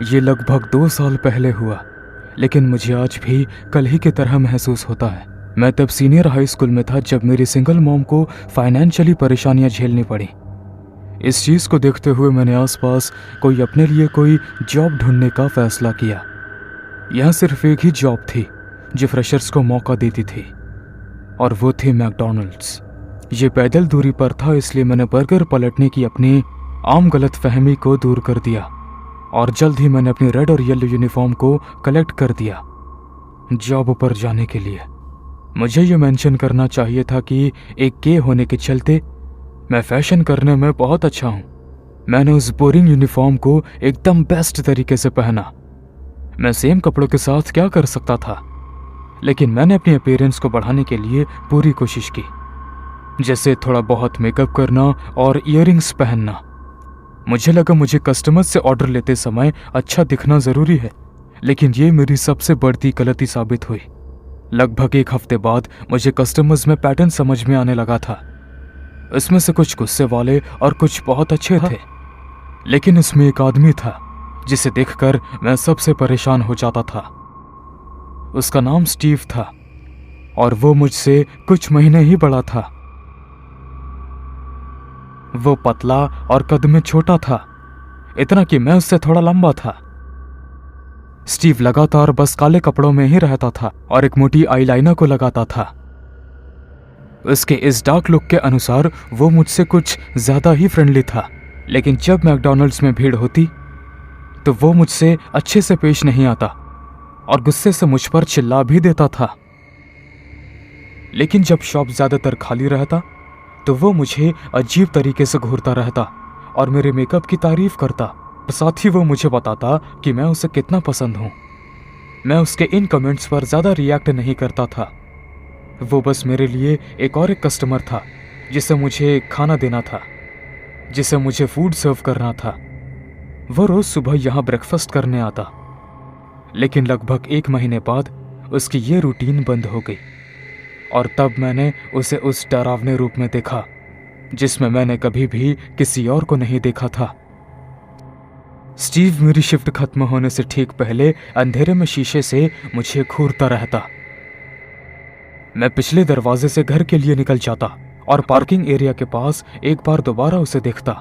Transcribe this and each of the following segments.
ये लगभग 2 साल पहले हुआ, लेकिन मुझे आज भी कल ही की तरह महसूस होता है। मैं तब सीनियर हाई स्कूल में था जब मेरी सिंगल मॉम को फाइनेंशियली परेशानियां झेलनी पड़ी। इस चीज़ को देखते हुए मैंने आसपास अपने लिए कोई जॉब ढूंढने का फैसला किया। यहाँ सिर्फ एक ही जॉब थी जो फ्रेशर्स को मौका देती थी, और वो थी मैकडॉनल्ड्स। ये पैदल दूरी पर था, इसलिए मैंने बर्गर पलटने की अपनी आम गलतफहमी को दूर कर दिया और जल्द ही मैंने अपनी रेड और येलो यूनिफॉर्म को कलेक्ट कर दिया जॉब पर जाने के लिए। मुझे ये मेंशन करना चाहिए था कि एक के होने के चलते मैं फैशन करने में बहुत अच्छा हूँ। मैंने उस बोरिंग यूनिफॉर्म को एकदम बेस्ट तरीके से पहना। मैं सेम कपड़ों के साथ क्या कर सकता था, लेकिन मैंने अपनी अपीयरेंस को बढ़ाने के लिए पूरी कोशिश की, जैसे थोड़ा बहुत मेकअप करना और इयररिंग्स पहनना। मुझे लगा मुझे कस्टमर्स से ऑर्डर लेते समय अच्छा दिखना ज़रूरी है, लेकिन ये मेरी सबसे बड़ी गलती साबित हुई। लगभग 1 हफ्ते बाद मुझे कस्टमर्स में पैटर्न समझ में आने लगा था। इसमें से कुछ गुस्से वाले और कुछ बहुत अच्छे थे, लेकिन इसमें एक आदमी था जिसे देखकर मैं सबसे परेशान हो जाता था। उसका नाम स्टीव था और वो मुझसे कुछ महीने ही बड़ा था। वो पतला और कद में छोटा था, इतना कि मैं उससे थोड़ा लंबा था। स्टीव लगातार बस काले कपड़ों में ही रहता था और एक मोटी आईलाइनर को लगाता था। उसके इस डार्क लुक के अनुसार वो मुझसे कुछ ज्यादा ही फ्रेंडली था, लेकिन जब मैकडॉनल्ड्स में भीड़ होती तो वो मुझसे अच्छे से पेश नहीं आता और गुस्से से मुझ पर चिल्ला भी देता था। लेकिन जब शॉप ज्यादातर खाली रहता तो वो मुझे अजीब तरीके से घूरता रहता और मेरे मेकअप की तारीफ करता। साथ ही वो मुझे बताता कि मैं उसे कितना पसंद हूँ। मैं उसके इन कमेंट्स पर ज़्यादा रिएक्ट नहीं करता था। वो बस मेरे लिए एक कस्टमर था जिसे मुझे खाना देना था, जिसे मुझे फूड सर्व करना था। वो रोज़ सुबह यहाँ ब्रेकफास्ट करने आता, लेकिन लगभग 1 महीने बाद उसकी ये रूटीन बंद हो गई और तब मैंने उसे उस डरावने रूप में देखा जिसमें मैंने कभी भी किसी और को नहीं देखा था। स्टीव मेरी शिफ्ट खत्म होने से ठीक पहले अंधेरे में शीशे से मुझे घूरता रहता। मैं पिछले दरवाजे से घर के लिए निकल जाता और पार्किंग एरिया के पास एक बार दोबारा उसे देखता।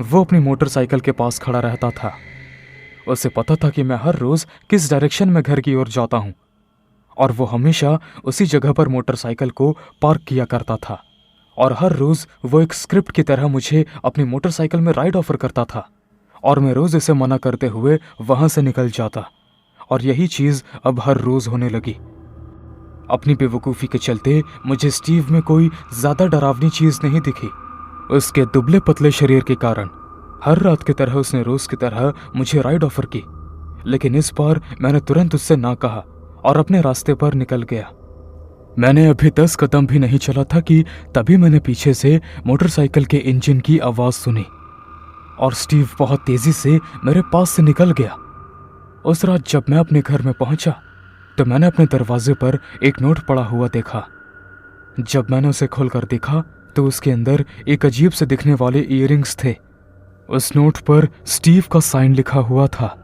वो अपनी मोटरसाइकिल के पास खड़ा रहता था। उसे पता था कि मैं हर रोज किस डायरेक्शन में घर की ओर जाता हूँ और वो हमेशा उसी जगह पर मोटरसाइकिल को पार्क किया करता था। और हर रोज वो एक स्क्रिप्ट की तरह मुझे अपनी मोटरसाइकिल में राइड ऑफर करता था और मैं रोज इसे मना करते हुए वहां से निकल जाता। और यही चीज अब हर रोज होने लगी। अपनी बेवकूफ़ी के चलते मुझे स्टीव में कोई ज्यादा डरावनी चीज नहीं दिखी। उसके दुबले पतले शरीर के कारण हर रात की तरह उसने रोज की तरह मुझे राइड ऑफर की, लेकिन इस बार मैंने तुरंत उससे ना कहा और अपने रास्ते पर निकल गया। मैंने अभी 10 कदम भी नहीं चला था कि तभी मैंने पीछे से मोटरसाइकिल के इंजन की आवाज सुनी और स्टीव बहुत तेजी से मेरे पास से निकल गया। उस रात जब मैं अपने घर में पहुंचा तो मैंने अपने दरवाजे पर एक नोट पड़ा हुआ देखा। जब मैंने उसे खोलकर देखा तो उसके अंदर एक अजीब से दिखने वाले इयररिंग्स थे। उस नोट पर स्टीव का साइन लिखा हुआ था।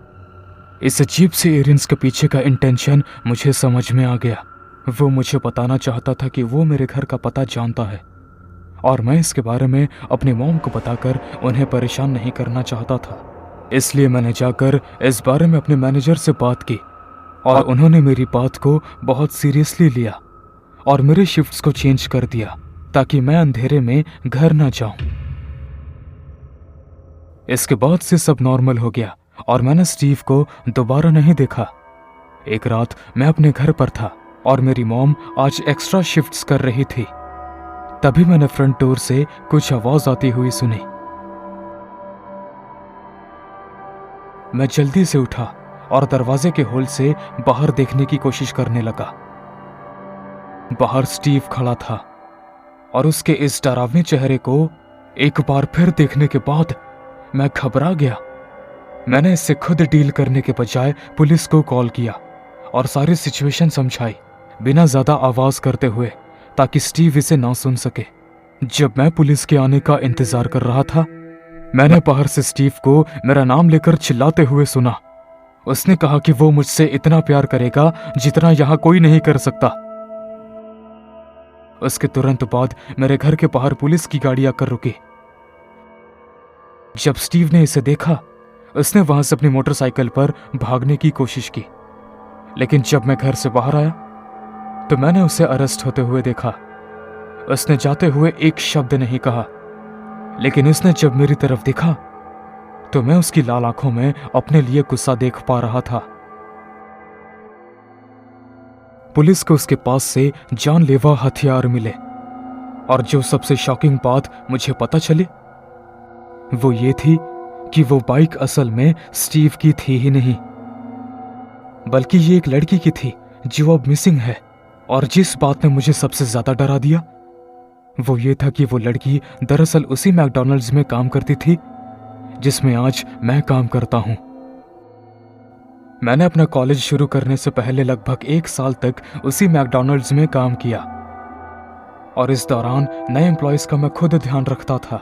इस अजीब से इयररिंग्स के पीछे का इंटेंशन मुझे समझ में आ गया। वो मुझे बताना चाहता था कि वो मेरे घर का पता जानता है और मैं इसके बारे में अपनी मॉम को बताकर उन्हें परेशान नहीं करना चाहता था। इसलिए मैंने जाकर इस बारे में अपने मैनेजर से बात की और उन्होंने मेरी बात को बहुत सीरियसली लिया और मेरे शिफ्ट्स को चेंज कर दिया ताकि मैं अंधेरे में घर ना जाऊं। इसके बाद से सब नॉर्मल हो गया और मैंने स्टीव को दोबारा नहीं देखा। एक रात मैं अपने घर पर था और मेरी मॉम आज एक्स्ट्रा शिफ्ट्स कर रही थी। तभी मैंने फ्रंट डोर से कुछ आवाज आती हुई सुनी। मैं जल्दी से उठा और दरवाजे के होल से बाहर देखने की कोशिश करने लगा। बाहर स्टीव खड़ा था और उसके इस डरावने चेहरे को एक बार फिर देखने के बाद मैं घबरा गया। मैंने इससे खुद डील करने के बजाय पुलिस को कॉल किया और सारी सिचुएशन समझाई बिना ज्यादा आवाज करते हुए, ताकि स्टीव इसे ना सुन सके। जब मैं पुलिस के आने का इंतजार कर रहा था, मैंने बाहर से स्टीव को मेरा नाम लेकर चिल्लाते हुए सुना उसने कहा कि वो मुझसे इतना प्यार करेगा जितना यहां कोई नहीं कर सकता। उसके तुरंत बाद मेरे घर के बाहर पुलिस की गाड़ी आकर रुकी। जब स्टीव ने इसे देखा, उसने वहां से अपनी मोटरसाइकिल पर भागने की कोशिश की, लेकिन जब मैं घर से बाहर आया तो मैंने उसे अरेस्ट होते हुए देखा। उसने जाते हुए एक शब्द नहीं कहा, लेकिन उसने जब मेरी तरफ देखा तो मैं उसकी लाल आंखों में अपने लिए गुस्सा देख पा रहा था। पुलिस को उसके पास से जानलेवा हथियार मिले, और जो सबसे शॉकिंग बात मुझे पता चली वो ये थी कि वो बाइक असल में स्टीव की थी ही नहीं, बल्कि ये एक लड़की की थी जो अब मिसिंग है। और जिस बात ने मुझे सबसे ज्यादा डरा दिया वो ये था कि वो लड़की दरअसल उसी मैकडॉनल्ड्स में काम करती थी जिसमें आज मैं काम करता हूं। मैंने अपना कॉलेज शुरू करने से पहले लगभग 1 साल तक उसी मैकडॉनल्ड्स में काम किया, और इस दौरान नए एम्प्लॉयज का मैं खुद ध्यान रखता था,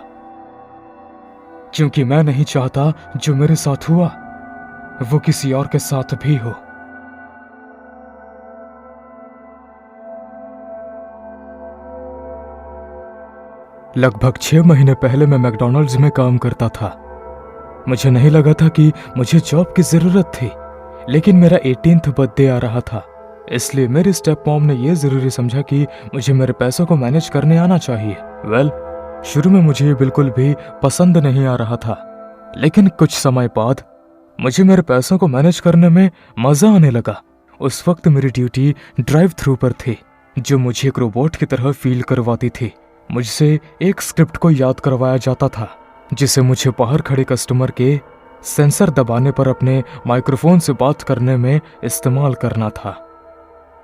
क्योंकि मैं नहीं चाहता जो मेरे साथ हुआ वो किसी और के साथ भी हो। लगभग 6 महीने पहले मैं मैकडॉनल्ड्स में काम करता था। मुझे नहीं लगा था कि मुझे जॉब की जरूरत थी, लेकिन मेरा 18th बर्थडे आ रहा था, इसलिए मेरी स्टेप मॉम ने यह जरूरी समझा कि मुझे मेरे पैसों को मैनेज करने आना चाहिए। शुरू में मुझे ये बिल्कुल भी पसंद नहीं आ रहा था, लेकिन कुछ समय बाद मुझे मेरे पैसों को मैनेज करने में मजा आने लगा। उस वक्त मेरी ड्यूटी ड्राइव थ्रू पर थी, जो मुझे एक रोबोट की तरह फील करवाती थी। मुझसे एक स्क्रिप्ट को याद करवाया जाता था, जिसे मुझे बाहर खड़े कस्टमर के सेंसर दबाने पर अपने माइक्रोफोन से बात करने में इस्तेमाल करना था।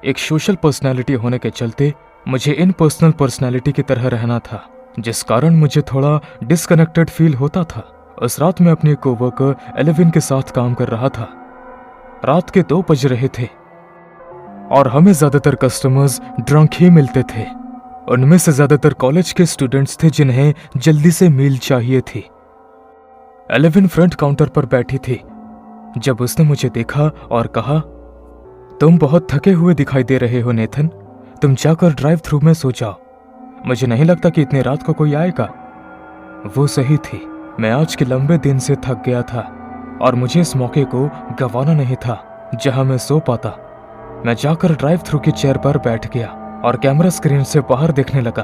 एक सोशल पर्सनैलिटी होने के चलते मुझे इनपर्सनल पर्सनैलिटी की तरह रहना था, जिस कारण मुझे थोड़ा डिस्कनेक्टेड फील होता था। उस रात मैं अपने कोवर्कर एलेविन के साथ काम कर रहा था। रात के 2 बज रहे थे और हमें ज्यादातर कस्टमर्स ड्रंक ही मिलते थे। उनमें से ज्यादातर कॉलेज के स्टूडेंट्स थे जिन्हें जल्दी से मील चाहिए थी। एलेविन फ्रंट काउंटर पर बैठी थी जब उसने मुझे देखा और कहा, तुम बहुत थके हुए दिखाई दे रहे हो नेथन, तुम जाकर ड्राइव थ्रू में सो जाओ। मुझे नहीं लगता कि इतनी रात को कोई आएगा। वो सही थी, मैं आज के लंबे दिन से थक गया था और मुझे इस मौके को गंवाना नहीं था जहां मैं सो पाता। मैं जाकर ड्राइव थ्रू की चेयर पर बैठ गया और कैमरा स्क्रीन से बाहर देखने लगा।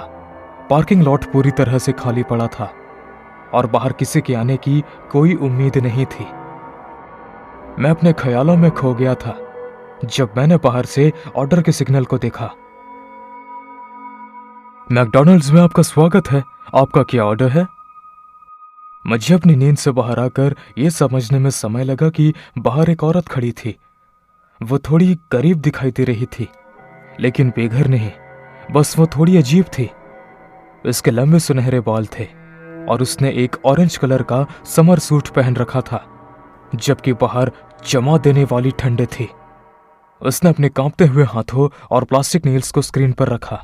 पार्किंग लॉट पूरी तरह से खाली पड़ा था और बाहर किसी के आने की कोई उम्मीद नहीं थी। मैं अपने ख्यालों में खो गया था जब मैंने बाहर से ऑर्डर के सिग्नल को देखा। मैकडॉनल्ड्स में आपका स्वागत है, आपका क्या ऑर्डर है? मुझे अपनी नींद से बाहर आकर यह समझने में समय लगा कि बाहर एक औरत खड़ी थी। वो थोड़ी करीब दिखाई दे रही थी, लेकिन बेघर नहीं, बस वो थोड़ी अजीब थी। उसके लंबे सुनहरे बाल थे और उसने एक ऑरेंज कलर का समर सूट पहन रखा था, जबकि बाहर जमा देने वाली ठंडे थी। उसने अपने कांपते हुए हाथों और प्लास्टिक नील्स को स्क्रीन पर रखा।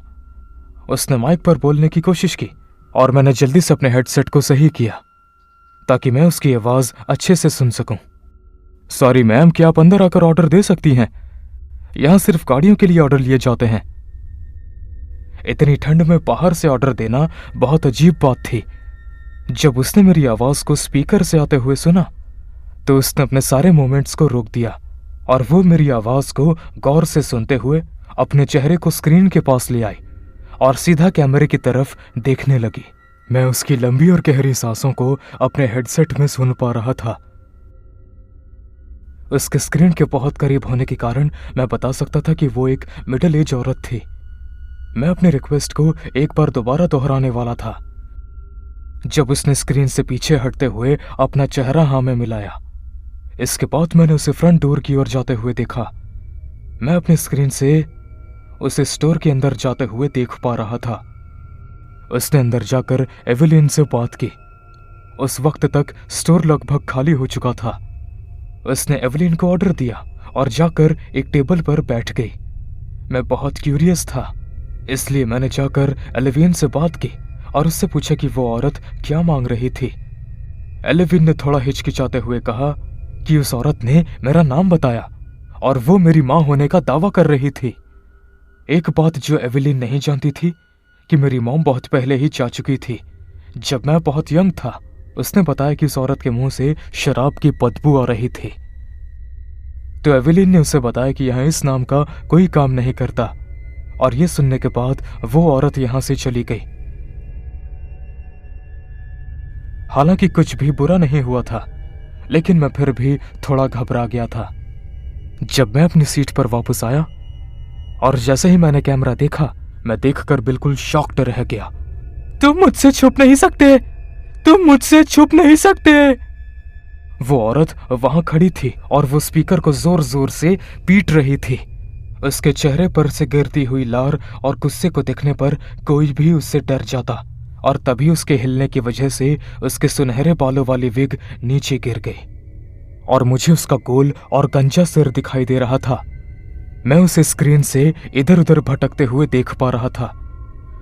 उसने माइक पर बोलने की कोशिश की और मैंने जल्दी से अपने हेडसेट को सही किया ताकि मैं उसकी आवाज अच्छे से सुन सकूं। सॉरी मैम, क्या आप अंदर आकर ऑर्डर दे सकती हैं? यहां सिर्फ गाड़ियों के लिए ऑर्डर लिए जाते हैं। इतनी ठंड में बाहर से ऑर्डर देना बहुत अजीब बात थी। जब उसने मेरी आवाज को स्पीकर से आते हुए सुना तो उसने अपने सारे मूवमेंट्स को रोक दिया और वो मेरी आवाज को गौर से सुनते हुए अपने चेहरे को स्क्रीन के पास ले आई और सीधा कैमरे की तरफ देखने लगी। मैं उसकी लंबी और गहरी सांसों को अपने हेडसेट में सुन पा रहा था। उसके स्क्रीन के बहुत करीब होने के कारण मैं बता सकता था कि वो एक मिडिल एज औरत थी। मैं अपनी रिक्वेस्ट को एक बार दोबारा दोहराने वाला था जब उसने स्क्रीन से पीछे हटते हुए अपना चेहरा हाँ में मिलाया। इसके बाद मैंने उसे फ्रंट डोर की ओर जाते हुए देखा। मैं अपनी स्क्रीन से उसे स्टोर के अंदर जाते हुए देख पा रहा था। उसने अंदर जाकर एवेलिन से बात की। उस वक्त तक स्टोर लगभग खाली हो चुका था। उसने एवेलिन को ऑर्डर दिया और जाकर एक टेबल पर बैठ गई। मैं बहुत क्यूरियस था, इसलिए मैंने जाकर एलेविन से बात की और उससे पूछा कि वो औरत क्या मांग रही थी। एलेविन ने थोड़ा हिचकिचाते हुए कहा कि उस औरत ने मेरा नाम बताया और वो मेरी माँ होने का दावा कर रही थी। एक बात जो एवेलिन नहीं जानती थी कि मेरी मॉम बहुत पहले ही जा चुकी थी। जब मैं बहुत यंग था, उसने बताया कि उस औरत के मुंह से शराब की बदबू आ रही थी। तो एवेलिन ने उसे बताया कि यहाँ इस नाम का कोई काम नहीं करता, और ये सुनने के बाद वो औरत यहां से चली गई। हालांकि कुछ भी बुरा नहीं हुआ था, लेकिन मैं फिर भी थोड़ा घबरा गया था। जब मैं अपनी सीट पर वापस आया और जैसे ही मैंने कैमरा देखा, मैं देखकर बिल्कुल शॉक्ड रह गया। तुम मुझसे छुप नहीं सकते, तुम मुझसे छुप नहीं सकते। वो औरत वहां खड़ी थी और वो स्पीकर को जोर जोर से पीट रही थी। उसके चेहरे पर से गिरती हुई लार और गुस्से को देखने पर कोई भी उससे डर जाता, और तभी उसके हिलने की वजह से उसके सुनहरे बालों वाली विग नीचे गिर गई और मुझे उसका गोल और गंजा सिर दिखाई दे रहा था। मैं उसे स्क्रीन से इधर उधर भटकते हुए देख पा रहा था।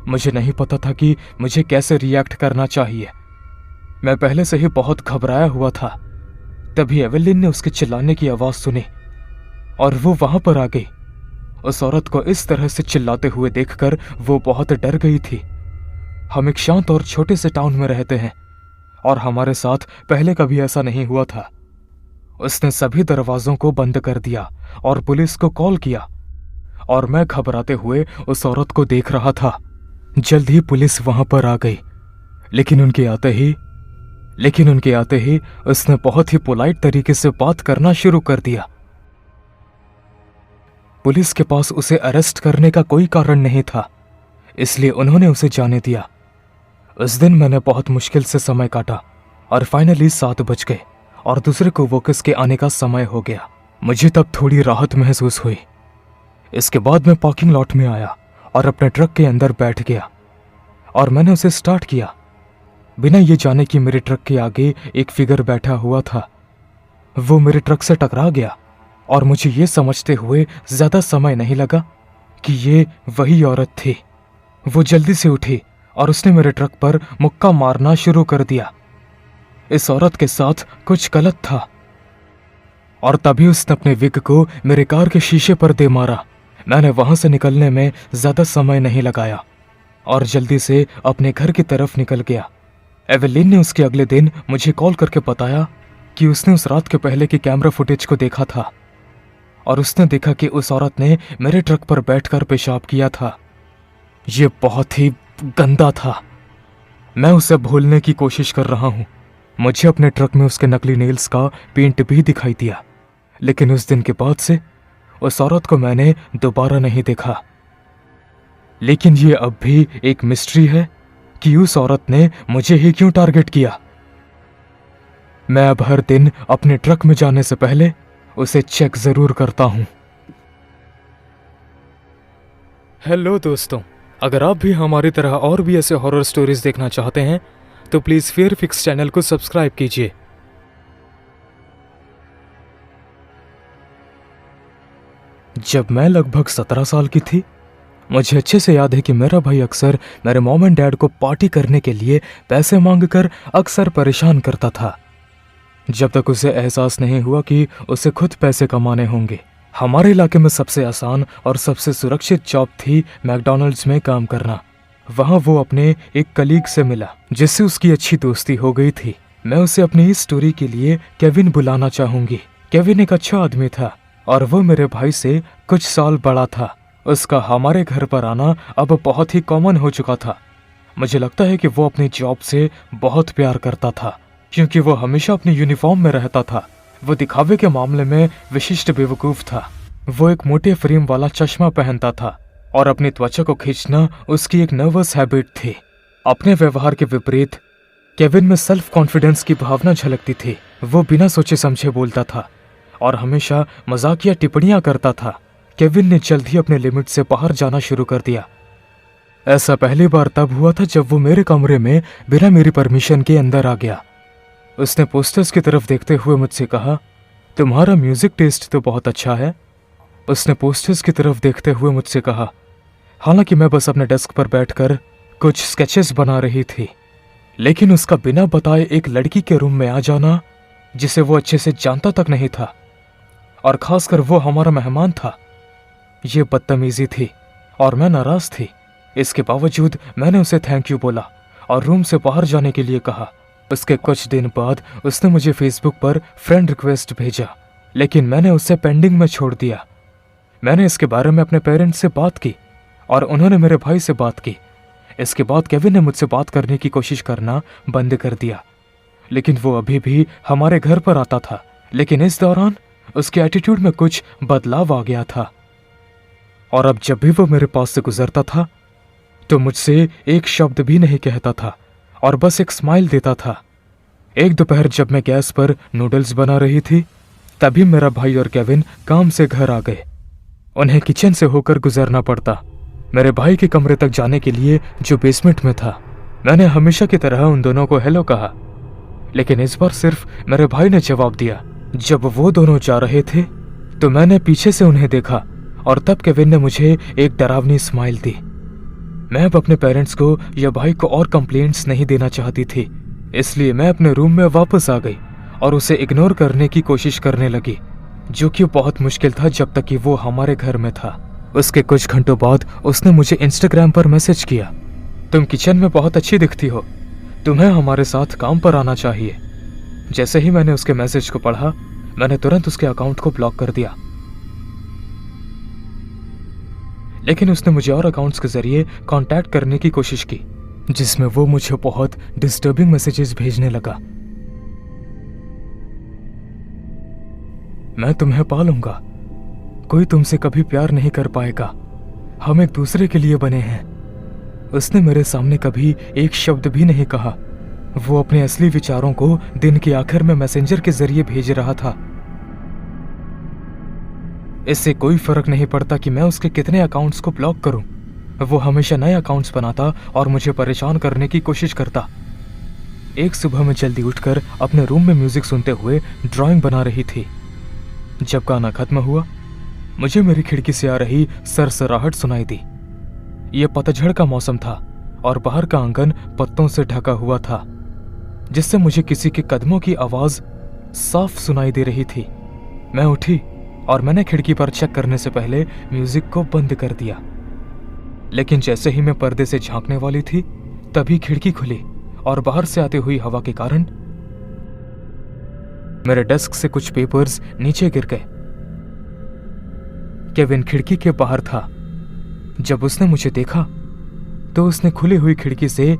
मुझे नहीं पता था कि मुझे कैसे रिएक्ट करना चाहिए। मैं पहले से ही बहुत घबराया हुआ था। तभी एवेलिन ने उसके चिल्लाने की आवाज सुनी और वो वहां पर आ गई। उस औरत को इस तरह से चिल्लाते हुए देखकर वो बहुत डर गई थी। हम एक शांत और छोटे से टाउन में रहते हैं और हमारे साथ पहले कभी ऐसा नहीं हुआ था। उसने सभी दरवाजों को बंद कर दिया और पुलिस को कॉल किया, और मैं घबराते हुए उस औरत को देख रहा था। जल्द ही पुलिस वहां पर आ गई, लेकिन उनके आते ही उसने बहुत ही पोलाइट तरीके से बात करना शुरू कर दिया। पुलिस के पास उसे अरेस्ट करने का कोई कारण नहीं था, इसलिए उन्होंने उसे जाने दिया। उस दिन मैंने बहुत मुश्किल से समय काटा और फाइनली 7 बज गए और दूसरे कोवर्कर्स के आने का समय हो गया। मुझे तब थोड़ी राहत महसूस हुई। इसके बाद मैं पार्किंग लॉट में आया और अपने ट्रक के अंदर बैठ गया और मैंने उसे स्टार्ट किया, बिना ये जाने कि मेरे ट्रक के आगे एक फिगर बैठा हुआ था। वो मेरे ट्रक से टकरा गया और मुझे ये समझते हुए ज्यादा समय नहीं लगा कि ये वही औरत थी। वो जल्दी से उठी और उसने मेरे ट्रक पर मुक्का मारना शुरू कर दिया। इस औरत के साथ कुछ गलत था और तभी उसने अपने विग को मेरे कार के शीशे पर दे मारा। मैंने वहां से निकलने में ज्यादा समय नहीं लगाया और जल्दी से अपने घर की तरफ निकल गया। एवेलिन ने उसके अगले दिन मुझे कॉल करके बताया कि उसने उस रात के पहले की कैमरा फुटेज को देखा था और उसने देखा कि उस औरत ने मेरे ट्रक पर बैठकर पेशाब किया था। ये बहुत ही गंदा था। मैं उसे भूलने की कोशिश कर रहा हूं। मुझे अपने ट्रक में उसके नकली नेल्स का पेंट भी दिखाई दिया, लेकिन उस दिन के बाद से उस औरत को मैंने दोबारा नहीं देखा। लेकिन ये अब भी एक मिस्ट्री है कि उस औरत ने मुझे ही क्यों टारगेट किया। मैं अब हर दिन अपने ट्रक में जाने से पहले उसे चेक जरूर करता हूं। हेलो दोस्तों, अगर आप भी हमारी तरह और भी ऐसे हॉरर स्टोरीज देखना चाहते हैं तो प्लीज फियर फिक्स चैनल को सब्सक्राइब कीजिए। जब मैं लगभग 17 साल की थी, मुझे अच्छे से याद है कि मेरा भाई अक्सर मेरे मॉम एंड डैड को पार्टी करने के लिए पैसे मांगकर अक्सर परेशान करता था, जब तक उसे एहसास नहीं हुआ कि उसे खुद पैसे कमाने होंगे। हमारे इलाके में सबसे आसान और सबसे सुरक्षित जॉब थी मैकडॉनल्ड्स में काम करना। वहां वो अपने एक कलीग से मिला जिससे उसकी अच्छी दोस्ती हो गई थी। मैं उसे अपनी इस स्टोरी के लिए केविन बुलाना चाहूंगी। केविन एक अच्छा आदमी था और वो मेरे भाई से कुछ साल बड़ा था। उसका हमारे घर पर आना अब बहुत ही कॉमन हो चुका था। मुझे लगता है कि वो अपनी जॉब से बहुत प्यार करता था, क्योंकि वो हमेशा अपनी यूनिफॉर्म में रहता था। वो दिखावे के मामले में विशिष्ट बेवकूफ था। वो एक मोटे फ्रेम वाला चश्मा पहनता था और अपनी त्वचा को खींचना उसकी एक नर्वस हैबिट थी। अपने व्यवहार के विपरीत केविन में सेल्फ कॉन्फिडेंस की भावना झलकती थी। वो बिना सोचे समझे बोलता था और हमेशा मजाकिया टिप्पणियां करता था। केविन ने जल्द ही अपने लिमिट से बाहर जाना शुरू कर दिया। ऐसा पहली बार तब हुआ था जब वो मेरे कमरे में बिना मेरी परमिशन के अंदर आ गया। उसने पोस्टर्स की तरफ देखते हुए मुझसे कहा, तुम्हारा म्यूजिक टेस्ट तो बहुत अच्छा है। उसने पोस्टर्स की तरफ देखते हुए मुझसे कहा, हालांकि मैं बस अपने डेस्क पर बैठकर कुछ स्केचेस बना रही थी। लेकिन उसका बिना बताए एक लड़की के रूम में आ जाना जिसे वो अच्छे से जानता तक नहीं था, और खासकर वो हमारा मेहमान था। ये बदतमीजी थी और मैं नाराज थी। इसके बावजूद मैंने उसे थैंक यू बोला और रूम से बाहर जाने के लिए कहा। उसके कुछ दिन बाद उसने मुझे फेसबुक पर फ्रेंड रिक्वेस्ट भेजा, लेकिन मैंने उसे पेंडिंग में छोड़ दिया। मैंने इसके बारे में अपने पेरेंट्स से बात की और उन्होंने मेरे भाई से बात की। इसके बाद केविन ने मुझसे बात करने की कोशिश करना बंद कर दिया, लेकिन वो अभी भी हमारे घर पर आता था। लेकिन इस दौरान उसके एटीट्यूड में कुछ बदलाव आ गया था, और अब जब भी वो मेरे पास से गुजरता था तो मुझसे एक शब्द भी नहीं कहता था और बस एक स्माइल देता था। एक दोपहर जब मैं गैस पर नूडल्स बना रही थी, तभी मेरा भाई और केविन काम से घर आ गए। उन्हें किचन से होकर गुजरना पड़ता मेरे भाई के कमरे तक जाने के लिए, जो बेसमेंट में था। मैंने हमेशा की तरह उन दोनों को हेलो कहा, लेकिन इस बार सिर्फ मेरे भाई ने जवाब दिया। जब वो दोनों जा रहे थे तो मैंने पीछे से उन्हें देखा और तब केविन ने मुझे एक डरावनी स्माइल दी। मैं अब अपने पेरेंट्स को या भाई को और कंप्लेंट्स नहीं देना चाहती थी, इसलिए मैं अपने रूम में वापस आ गई और उसे इग्नोर करने की कोशिश करने लगी, जो कि बहुत मुश्किल था जब तक कि वो हमारे घर में था। उसके कुछ घंटों बाद उसने मुझे इंस्टाग्राम पर मैसेज किया, तुम किचन में बहुत अच्छी दिखती हो, तुम्हें हमारे साथ काम पर आना चाहिए। जैसे ही मैंने उसके मैसेज को पढ़ा, मैंने तुरंत उसके अकाउंट को ब्लॉक कर दिया। लेकिन उसने मुझे और अकाउंट्स के जरिए कांटेक्ट करने की कोशिश की, जिसमें वो मुझे बहुत डिस्टर्बिंग मैसेजेस भेजने लगा। मैं तुम्हें पालूंगा, कोई तुमसे कभी प्यार नहीं कर पाएगा, हम एक दूसरे के लिए बने हैं। उसने मेरे सामने कभी एक शब्द भी नहीं कहा। वो अपने असली विचारों को दिन के आखिर में मैसेंजर के जरिए भेज रहा था। इससे कोई फर्क नहीं पड़ता कि मैं उसके कितने अकाउंट्स को ब्लॉक करूं, वो हमेशा नए अकाउंट्स बनाता और मुझे परेशान करने की कोशिश करता। एक सुबह मैं जल्दी उठकर अपने रूम में म्यूजिक सुनते हुए ड्राइंग बना रही थी। जब गाना खत्म हुआ, मुझे मेरी खिड़की से आ रही सरसराहट सुनाई दी। यह पतझड़ का मौसम था और बाहर का आंगन पत्तों से ढका हुआ था, जिससे मुझे किसी के कदमों की आवाज साफ सुनाई दे रही थी। मैं उठी और मैंने खिड़की पर चेक करने से पहले म्यूजिक को बंद कर दिया। लेकिन जैसे ही मैं पर्दे से झांकने वाली थी, तभी खिड़की खुली और बाहर से आती हुई हवा के कारण मेरे डेस्क से कुछ पेपर्स नीचे गिर गए। केविन खिड़की के बाहर था। जब उसने मुझे देखा तो उसने खुली हुई खिड़की से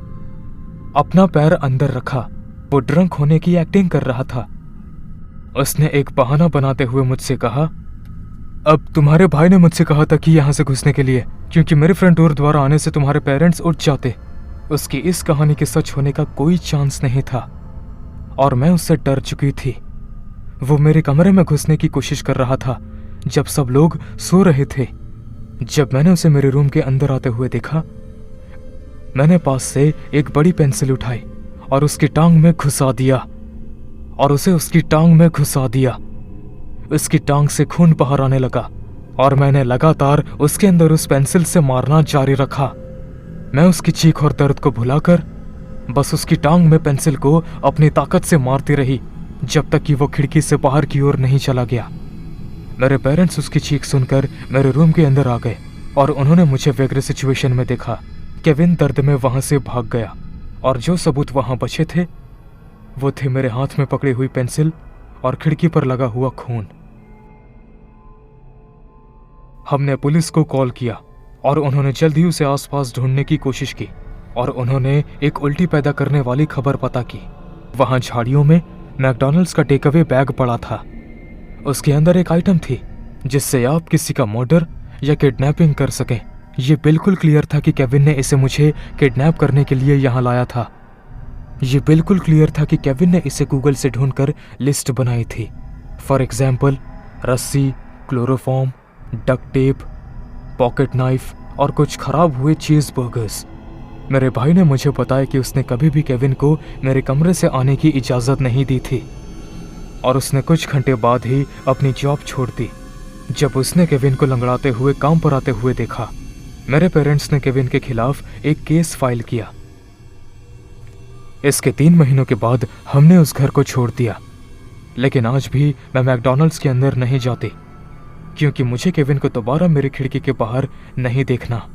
अपना पैर अंदर रखा। वो ड्रंक होने की एक्टिंग कर रहा था। उसने एक बहाना बनाते हुए मुझसे कहा, अब तुम्हारे भाई ने मुझसे कहा था कि यहां से घुसने के लिए, क्योंकि मेरे फ्रंट डोर द्वारा आने से तुम्हारे पेरेंट्स उठ जाते। उसकी इस कहानी के सच होने का कोई चांस नहीं था और मैं उससे डर चुकी थी। वो मेरे कमरे में घुसने की कोशिश कर रहा था जब सब लोग सो रहे थे। जब मैंने उसे मेरे रूम के अंदर आते हुए देखा, मैंने पास से एक बड़ी पेंसिल उठाई और उसकी टांग में घुसा दिया उसकी टांग से खून बाहर आने लगा और मैंने लगातार उसके अंदर उस पेंसिल से मारना जारी रखा। मैं उसकी चीख और दर्द को भुलाकर बस उसकी टांग में पेंसिल को अपनी ताकत से मारती रही जब तक कि वो खिड़की से बाहर की ओर नहीं चला गया। मेरे पेरेंट्स उसकी चीख सुनकर मेरे रूम के अंदर आ गए और उन्होंने मुझे वैग्रे सिचुएशन में देखा। केविन दर्द में वहां से भाग गया और जो सबूत वहां बचे थे वो थे मेरे हाथ में पकड़ी हुई पेंसिल और खिड़की पर लगा हुआ खून। हमने पुलिस को कॉल किया और उन्होंने जल्द ही उसे आसपास ढूंढने की कोशिश की और उन्होंने एक उल्टी पैदा करने वाली खबर पता की। वहां झाड़ियों में मैकडॉनल्ड्स का टेक अवे बैग पड़ा था। उसके अंदर एक आइटम थी जिससे आप किसी का मर्डर या किडनैपिंग कर सकें। ये बिल्कुल क्लियर था कि केविन ने इसे मुझे किडनैप करने के लिए यहाँ लाया था। ये बिल्कुल क्लियर था कि केविन ने इसे गूगल से ढूंढकर लिस्ट बनाई थी। फॉर एग्जाम्पल, रस्सी, chloroform, duct tape, pocket knife और कुछ खराब हुए चीज बर्गर्स। मेरे भाई ने मुझे बताया कि उसने कभी भी केविन को मेरे कमरे से आने की इजाज़त नहीं दी थी और उसने कुछ घंटे बाद ही अपनी जॉब छोड़ दी जब उसने केविन को लंगड़ाते हुए काम पर आते हुए देखा। मेरे पेरेंट्स ने केविन के खिलाफ एक केस फाइल किया। इसके 3 महीनों के बाद हमने उस घर को छोड़ दिया। लेकिन आज भी मैं मैकडॉनल्ड्स के अंदर नहीं जाती, क्योंकि मुझे केविन को दोबारा मेरी खिड़की के बाहर नहीं देखना।